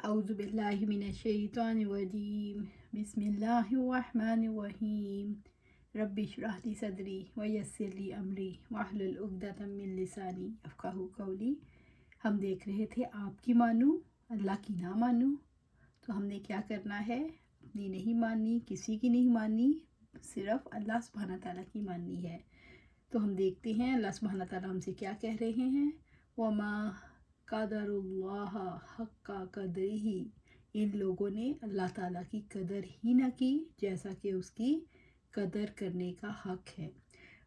اعوذ باللہ من الشیطان الرجیم بسم اللہ الرحمن الرحیم رب اشرح لی صدری ویسر لی امری واحلل عقدۃ من لسانی یفقہوا قولی۔ ہم دیکھ رہے تھے آپ کی مانوں اللہ کی نہ مانوں، تو ہم نے کیا کرنا ہے؟ اپنی نہیں ماننی، کسی کی نہیں ماننی، صرف اللہ سبحانہ تعالیٰ کی ماننی ہے۔ تو ہم دیکھتے ہیں اللہ سبحانہ تعالیٰ ہم سے کیا کہہ رہے ہیں، وما قدر اللہ حق قدرہ، ان لوگوں نے اللہ تعالیٰ کی قدر ہی نہ کی جیسا کہ اس کی قدر کرنے کا حق ہے۔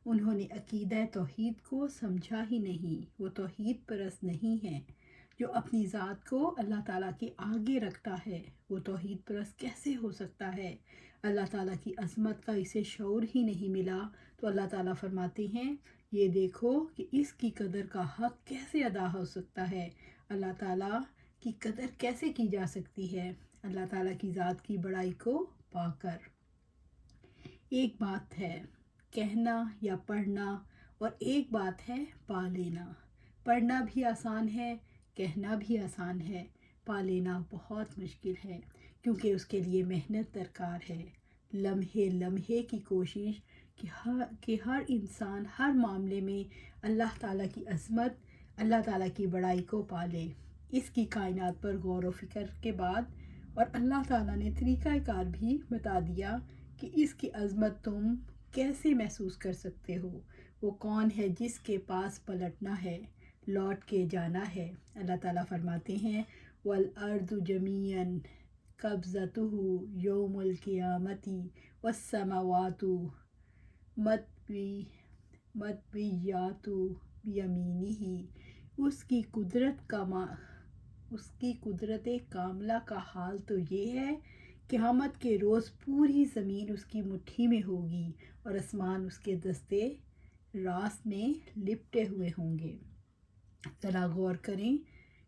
انہوں نے عقیدہ توحید کو سمجھا ہی نہیں، وہ توحید پرست نہیں ہیں۔ جو اپنی ذات کو اللہ تعالیٰ کے آگے رکھتا ہے وہ توحید پرست کیسے ہو سکتا ہے؟ اللہ تعالیٰ کی عظمت کا اسے شعور ہی نہیں ملا، تو اللہ تعالیٰ فرماتے ہیں یہ دیکھو کہ اس کی قدر کا حق کیسے ادا ہو سکتا ہے، اللہ تعالیٰ کی قدر کیسے کی جا سکتی ہے اللہ تعالیٰ کی ذات کی بڑائی کو پا کر۔ ایک بات ہے کہنا یا پڑھنا اور ایک بات ہے پا لینا۔ پڑھنا بھی آسان ہے، کہنا بھی آسان ہے، پا لینا بہت مشکل ہے، کیونکہ اس کے لیے محنت درکار ہے، لمحے لمحے کی کوشش کہ ہر انسان ہر معاملے میں اللہ تعالیٰ کی عظمت، اللہ تعالیٰ کی بڑائی کو پالے۔ اس کی کائنات پر غور و فکر کے بعد اور اللہ تعالیٰ نے طریقہ کار بھی بتا دیا کہ اس کی عظمت تم کیسے محسوس کر سکتے ہو۔ وہ کون ہے جس کے پاس پلٹنا ہے، لوٹ کے جانا ہے۔ اللہ تعالیٰ فرماتے ہیں وَالْأَرْضُ جَمِيعًا قَبْضَتُهُ يَوْمَ الْقِيَامَةِ وَالسَّمَاوَاتُ مطویات بیمینہ۔ اس کی قدرت کاملہ کا حال تو یہ ہے، قیامت کے روز پوری زمین اس کی مٹھی میں ہوگی اور آسمان اس کے دستے راست میں لپٹے ہوئے ہوں گے۔ ذرا غور کریں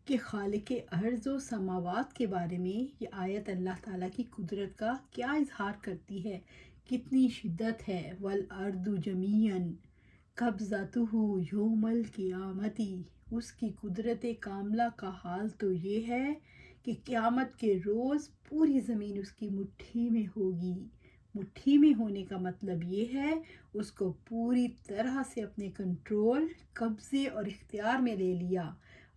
کہ خالق ارض و سماوات کے بارے میں یہ آیت اللہ تعالیٰ کی قدرت کا کیا اظہار کرتی ہے، کتنی شدت ہے۔ وَالْأَرْضُ جَمِيعًا قَبْضَتُهُ يَوْمَ الْقِيَامَةِ، اس کی قدرت کاملہ کا حال تو یہ ہے کہ قیامت کے روز پوری زمین اس کی مٹھی میں ہوگی۔ مٹھی میں ہونے کا مطلب یہ ہے اس کو پوری طرح سے اپنے کنٹرول، قبضے اور اختیار میں لے لیا۔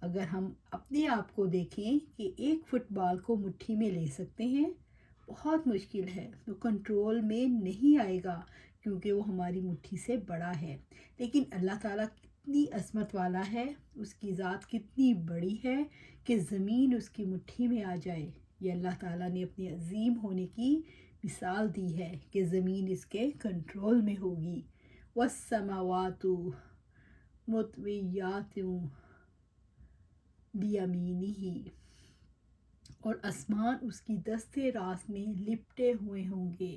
اگر ہم اپنے آپ کو دیکھیں کہ ایک فٹ بال کو مٹھی میں لے سکتے ہیں، بہت مشکل ہے، وہ کنٹرول میں نہیں آئے گا کیونکہ وہ ہماری مٹھی سے بڑا ہے۔ لیکن اللہ تعالیٰ کتنی عظمت والا ہے، اس کی ذات کتنی بڑی ہے کہ زمین اس کی مٹھی میں آ جائے۔ یہ اللہ تعالیٰ نے اپنے عظیم ہونے کی مثال دی ہے کہ زمین اس کے کنٹرول میں ہوگی۔ وَالسَّمَاوَاتُ مطویات بیمینہ، اور آسمان اس کی دستے راست میں لپٹے ہوئے ہوں گے۔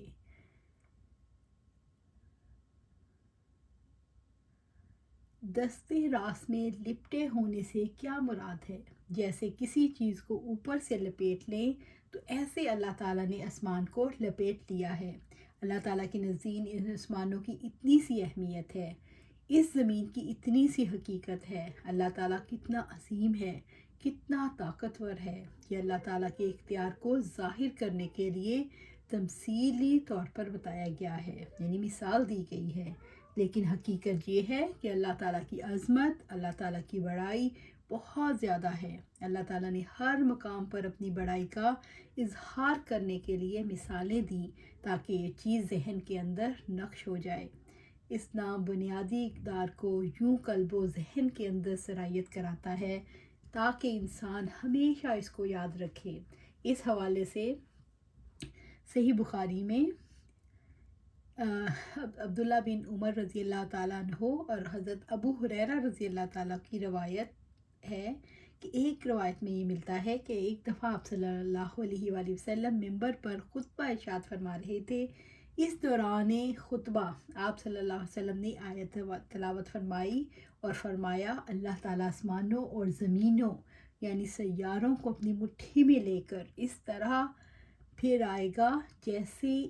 دستے راست میں لپٹے ہونے سے کیا مراد ہے؟ جیسے کسی چیز کو اوپر سے لپیٹ لیں تو ایسے اللہ تعالیٰ نے آسمان کو لپیٹ لیا ہے۔ اللہ تعالیٰ کے نزدیک ان آسمانوں کی اتنی سی اہمیت ہے، اس زمین کی اتنی سی حقیقت ہے۔ اللہ تعالیٰ کتنا عظیم ہے، کتنا طاقتور ہے۔ یہ اللہ تعالیٰ کے اختیار کو ظاہر کرنے کے لیے تمثیلی طور پر بتایا گیا ہے، یعنی مثال دی گئی ہے، لیکن حقیقت یہ ہے کہ اللہ تعالیٰ کی عظمت، اللہ تعالیٰ کی بڑائی بہت زیادہ ہے۔ اللہ تعالیٰ نے ہر مقام پر اپنی بڑائی کا اظہار کرنے کے لیے مثالیں دیں تاکہ یہ چیز ذہن کے اندر نقش ہو جائے۔ اس نام بنیادی اقدار کو یوں قلب و ذہن کے اندر سرایت کراتا ہے تاکہ انسان ہمیشہ اس کو یاد رکھے۔ اس حوالے سے صحیح بخاری میں عبداللہ بن عمر رضی اللہ تعالیٰ عنہ اور حضرت ابو ہریرہ رضی اللہ تعالیٰ کی روایت ہے کہ ایک روایت میں یہ ملتا ہے کہ ایک دفعہ آپ صلی اللہ علیہ وآلہ وسلم منبر پر خطبہ ارشاد فرما رہے تھے۔ اس دوران خطبہ آپ صلی اللہ علیہ وسلم نے آیت تلاوت فرمائی اور فرمایا اللہ تعالیٰ آسمانوں اور زمینوں یعنی سیاروں کو اپنی مٹھی میں لے کر اس طرح پھر آئے گا جیسے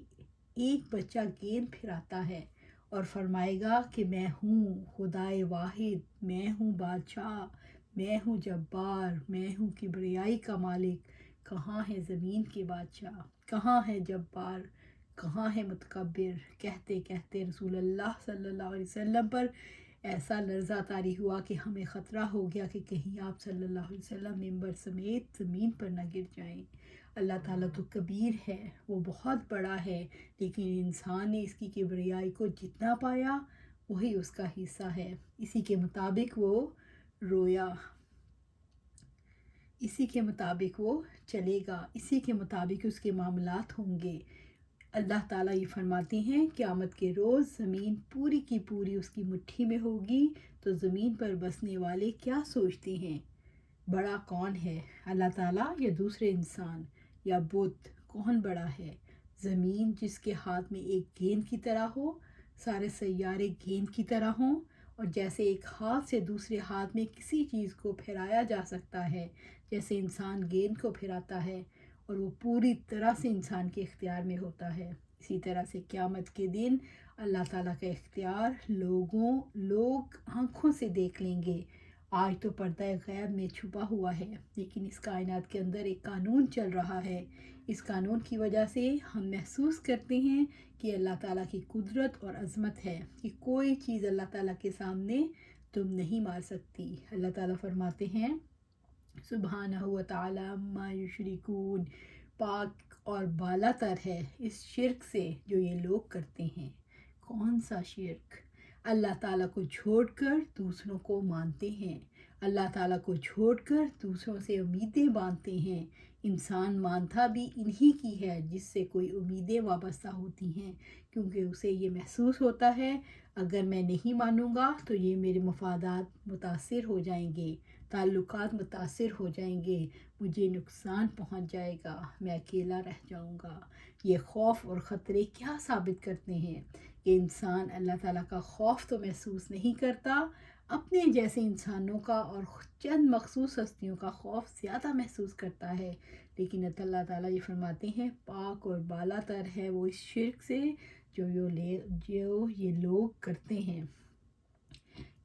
ایک بچہ گیند پھراتا ہے، اور فرمائے گا کہ میں ہوں خدائے واحد، میں ہوں بادشاہ، میں ہوں جبار، میں ہوں کبریائی کا مالک، کہاں ہے زمین کے بادشاہ، کہاں ہے جبار، کہاں ہے متکبر۔ کہتے کہتے رسول اللہ صلی اللہ علیہ وسلم پر ایسا لرزہ طاری ہوا کہ ہمیں خطرہ ہو گیا کہ کہیں آپ صلی اللہ علیہ وسلم ممبر سمیت زمین پر نہ گر جائیں۔ اللہ تعالیٰ تو کبیر ہے، وہ بہت بڑا ہے، لیکن انسان نے اس کی کبریائی کو جتنا پایا وہی اس کا حصہ ہے۔ اسی کے مطابق وہ رویا، اسی کے مطابق وہ چلے گا، اسی کے مطابق اس کے معاملات ہوں گے۔ اللہ تعالیٰ یہ فرماتے ہیں قیامت کے روز زمین پوری کی پوری اس کی مٹھی میں ہوگی، تو زمین پر بسنے والے کیا سوچتے ہیں بڑا کون ہے، اللہ تعالیٰ یا دوسرے انسان یا بت؟ کون بڑا ہے؟ زمین جس کے ہاتھ میں ایک گیند کی طرح ہو، سارے سیارے گیند کی طرح ہوں، اور جیسے ایک ہاتھ سے دوسرے ہاتھ میں کسی چیز کو پھیرایا جا سکتا ہے، جیسے انسان گیند کو پھیراتا ہے اور وہ پوری طرح سے انسان کے اختیار میں ہوتا ہے، اسی طرح سے قیامت کے دن اللہ تعالیٰ کا اختیار لوگ آنکھوں سے دیکھ لیں گے۔ آج تو پردہ غیب میں چھپا ہوا ہے، لیکن اس کائنات کے اندر ایک قانون چل رہا ہے۔ اس قانون کی وجہ سے ہم محسوس کرتے ہیں کہ اللہ تعالیٰ کی قدرت اور عظمت ہے، کہ کوئی چیز اللہ تعالیٰ کے سامنے تم نہیں مار سکتی۔ اللہ تعالیٰ فرماتے ہیں سبحانہ و تعالی ما یشرکون، پاک اور بالا تر ہے اس شرک سے جو یہ لوگ کرتے ہیں۔ کون سا شرک؟ اللہ تعالیٰ کو چھوڑ کر دوسروں کو مانتے ہیں، اللہ تعالیٰ کو چھوڑ کر دوسروں سے امیدیں باندھتے ہیں۔ انسان مانتا بھی انہی کی ہے جس سے کوئی امیدیں وابستہ ہوتی ہیں، کیونکہ اسے یہ محسوس ہوتا ہے اگر میں نہیں مانوں گا تو یہ میرے مفادات متاثر ہو جائیں گے، تعلقات متاثر ہو جائیں گے، مجھے نقصان پہنچ جائے گا، میں اکیلا رہ جاؤں گا۔ یہ خوف اور خطرے کیا ثابت کرتے ہیں کہ انسان اللہ تعالیٰ کا خوف تو محسوس نہیں کرتا، اپنے جیسے انسانوں کا اور چند مخصوص ہستیوں کا خوف زیادہ محسوس کرتا ہے۔ لیکن اللہ تعالیٰ یہ فرماتے ہیں پاک اور بالا تر ہے وہ اس شرک سے جو یہ لوگ کرتے ہیں۔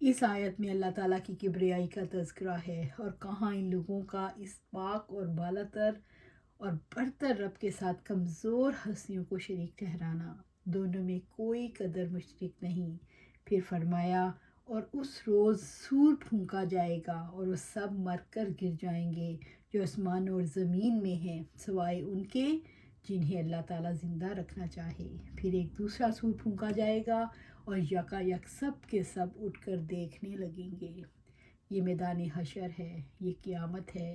اس آیت میں اللہ تعالیٰ کی کبریائی کا تذکرہ ہے، اور کہاں ان لوگوں کا اس پاک اور بالا تر اور برتر رب کے ساتھ کمزور ہستیوں کو شریک ٹھہرانا، دونوں میں کوئی قدر مشترک نہیں۔ پھر فرمایا اور اس روز سور پھونکا جائے گا اور وہ سب مر کر گر جائیں گے جو آسمان اور زمین میں ہیں، سوائے ان کے جنہیں اللہ تعالیٰ زندہ رکھنا چاہے۔ پھر ایک دوسرا سور پھونکا جائے گا اور یکا یک سب کے سب اٹھ کر دیکھنے لگیں گے۔ یہ میدان حشر ہے، یہ قیامت ہے،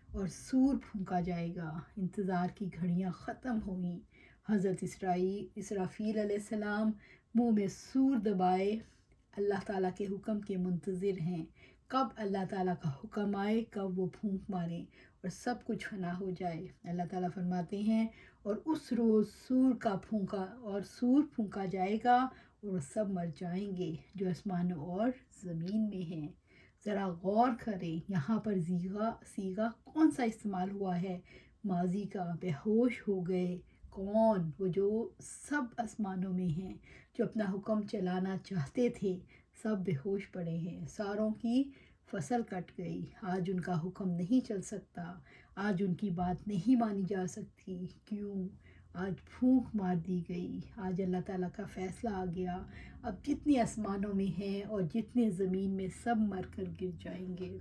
اور سور پھونکا جائے گا۔ انتظار کی گھڑیاں ختم ہوئیں۔ حضرت اسرافیل علیہ السلام منہ میں سور دبائے اللہ تعالیٰ کے حکم کے منتظر ہیں، کب اللہ تعالیٰ کا حکم آئے، کب وہ پھونک مارے اور سب کچھ فنا ہو جائے۔ اللہ تعالیٰ فرماتے ہیں اور اس روز سور پھونکا جائے گا اور وہ سب مر جائیں گے جو آسمانوں اور زمین میں ہیں۔ ذرا غور کریں، یہاں پر صیغہ کون سا استعمال ہوا ہے؟ ماضی کا۔ بے ہوش ہو گئے کون؟ وہ جو سب آسمانوں میں ہیں، جو اپنا حکم چلانا چاہتے تھے، سب بے ہوش پڑے ہیں، ساروں کی فصل کٹ گئی، آج ان کا حکم نہیں چل سکتا، آج ان کی بات نہیں مانی جا سکتی۔ کیوں؟ آج پھونک مار دی گئی، آج اللہ تعالیٰ کا فیصلہ آ گیا، اب جتنے آسمانوں میں ہیں اور جتنے زمین میں سب مر کر گر جائیں گے۔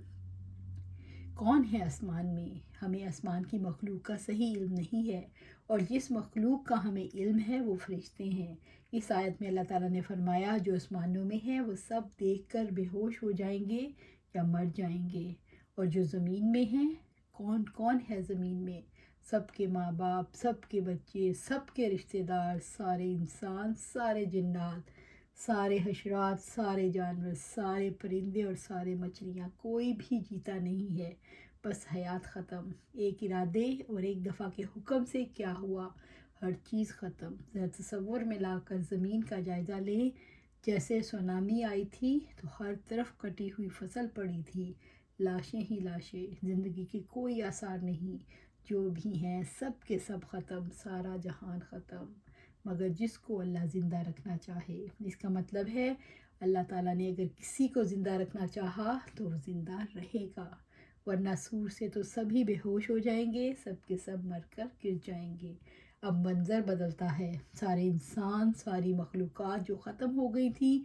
کون ہے آسمان میں؟ ہمیں آسمان کی مخلوق کا صحیح علم نہیں ہے، اور جس مخلوق کا ہمیں علم ہے وہ فرشتے ہیں۔ اس آیت میں اللہ تعالیٰ نے فرمایا جو آسمانوں میں ہیں وہ سب دیکھ کر بے ہوش ہو جائیں گے یا مر جائیں گے، اور جو زمین میں ہیں، کون ہے زمین میں؟ سب کے ماں باپ، سب کے بچے، سب کے رشتہ دار، سارے انسان، سارے جنات، سارے حشرات، سارے جانور، سارے پرندے اور سارے مچھلیاں، کوئی بھی جیتا نہیں ہے، بس حیات ختم۔ ایک ارادے اور ایک دفعہ کے حکم سے کیا ہوا؟ ہر چیز ختم۔ ذرا تصور میں لا کر زمین کا جائزہ لیں، جیسے سونامی آئی تھی تو ہر طرف کٹی ہوئی فصل پڑی تھی، لاشیں ہی لاشیں، زندگی کے کوئی آثار نہیں، جو بھی ہیں سب کے سب ختم، سارا جہان ختم۔ مگر جس کو اللہ زندہ رکھنا چاہے، اس کا مطلب ہے اللہ تعالیٰ نے اگر کسی کو زندہ رکھنا چاہا تو وہ زندہ رہے گا، ورنہ سور سے تو سبھی بے ہوش ہو جائیں گے، سب کے سب مر کر گر جائیں گے۔ اب منظر بدلتا ہے، سارے انسان، ساری مخلوقات جو ختم ہو گئی تھی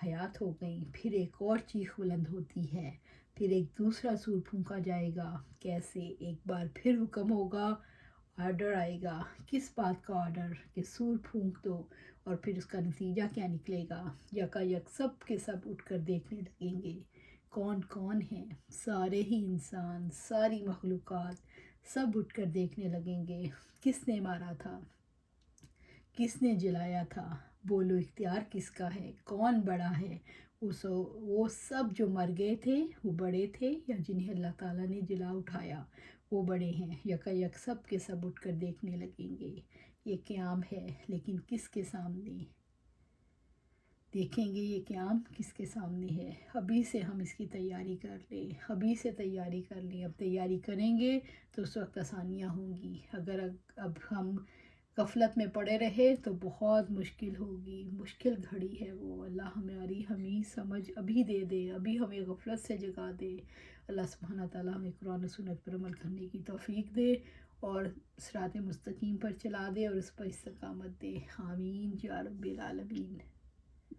حیات ہو گئیں۔ پھر ایک اور چیخ بلند ہوتی ہے، پھر ایک دوسرا سور پھونکا جائے گا۔ کیسے؟ ایک بار پھر حکم ہوگا، آرڈر آئے گا۔ کس بات کا آرڈر؟ کہ سور پھونک دو۔ اور پھر اس کا نتیجہ کیا نکلے گا؟ یکا سب کے سب اٹھ کر دیکھنے لگیں گے۔ کون کون ہیں؟ سارے ہی انسان، ساری مخلوقات، سب اٹھ کر دیکھنے لگیں گے۔ کس نے مارا تھا؟ کس نے جلایا تھا؟ بولو، اختیار کس کا ہے؟ کون بڑا ہے؟ وہ سب جو مر گئے تھے وہ بڑے تھے، یا جنہیں اللہ تعالیٰ نے جلا اٹھایا وہ بڑے ہیں؟ یک سب کے سب اٹھ کر دیکھنے لگیں گے۔ یہ قیام ہے، لیکن کس کے سامنے؟ دیکھیں گے یہ قیام کس کے سامنے ہے۔ ابھی سے ہم اس کی تیاری کر لیں، ابھی سے تیاری کر لیں۔ اب تیاری کریں گے تو اس وقت آسانیاں ہوں گی۔ اگر اب ہم غفلت میں پڑے رہے تو بہت مشکل ہوگی، مشکل گھڑی ہے وہ۔ اللہ ہمیں سمجھ ابھی دے دے، ابھی ہمیں غفلت سے جگا دے۔ اللہ سبحانہ تعالیٰ ہمیں قرآن و سنت پر عمل کرنے کی توفیق دے اور صراط مستقیم پر چلا دے اور اس پر استقامت دے۔ آمین یا رب العالمین۔